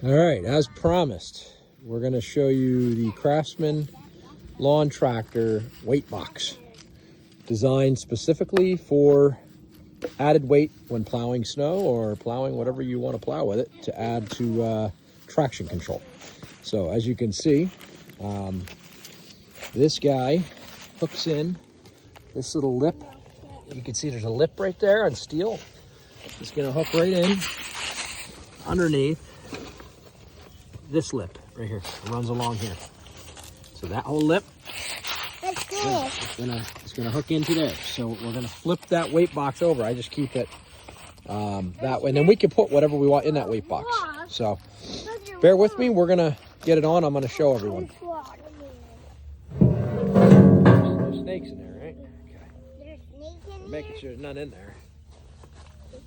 All right, as promised, we're going to show you the Craftsman lawn tractor weight box, designed specifically for added weight when plowing snow or plowing whatever you want to plow with it, to add to traction control. So as you can see, this guy hooks in this little lip. You can see there's a lip right there on steel. It's going to hook right in underneath this lip right here. It runs along here. So that whole lip, it's gonna hook into there. So we're gonna flip that weight box over. I just keep it that way, and then we can put whatever we want in that weight box. So bear with me. We're gonna get it on. I'm gonna show everyone. There's snakes in there, right? Okay. There's snakes in there? Making sure there's none in there. Snakes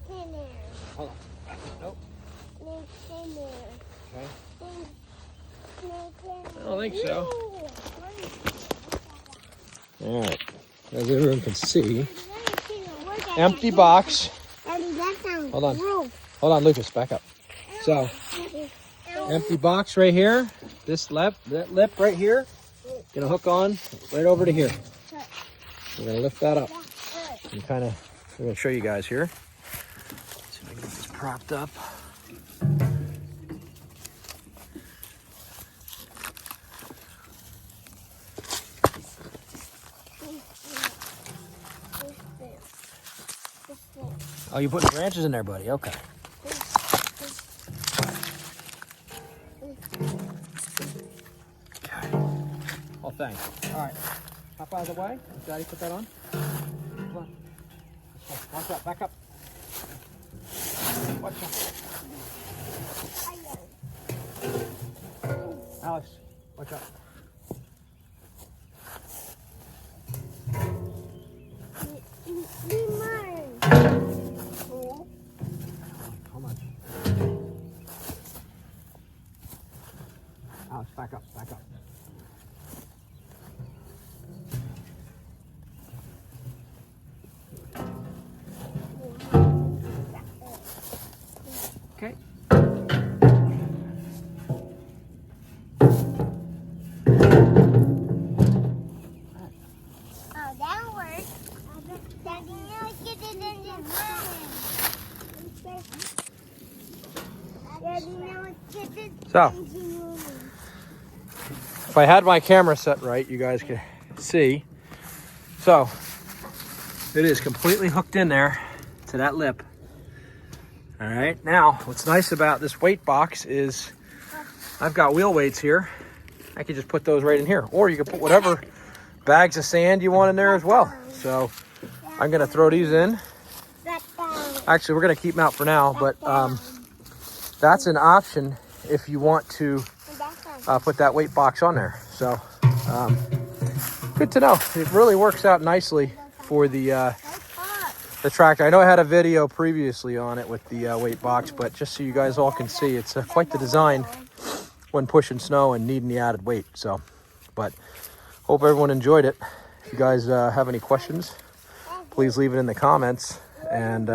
in there. Hold on. Nope. Snakes in there. Okay. Snakes in there. I don't think so. All right. As everyone can see, empty box. Hold on. Hold on, Lucas. Back up. So, empty box right here. This lip, that lip right here, gonna hook on right over to here. We're gonna lift that up and we're gonna show you guys here. Let's see if I can get this propped up. Oh, you putting branches in there, buddy? Okay. Okay. Oh, thanks. All right. Hop out of the way. Daddy, put that on. Come on. Watch out. Back up. Watch out. Alex, watch out. Alex, back up, back up. Okay. Oh, that worked. Daddy, now get it in the room. Daddy, now get it So, in the room. if I had my camera set right, you guys can see. So, it is completely hooked in there to that lip. All right, now what's nice about this weight box is I've got wheel weights here. I can just put those right in here, or you can put whatever bags of sand you want in there as well. So I'm gonna throw these in. Actually, we're gonna keep them out for now, but that's an option if you want to put that weight box on there. So good to know. It really works out nicely for the tractor. I know I had a video previously on it with the weight box, but just so you guys all can see, it's quite the design when pushing snow and needing the added weight. So, but hope everyone enjoyed it. If you guys have any questions, please leave it in the comments, and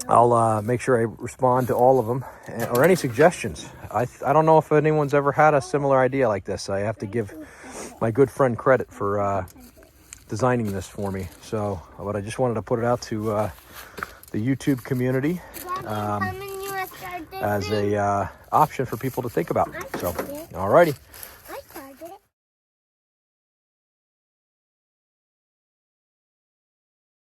I'll make sure I respond to all of them, or any suggestions. I don't know if anyone's ever had a similar idea like this. I have to give my good friend credit for designing this for me. So, but I just wanted to put it out to the YouTube community as a option for people to think about. So, alrighty.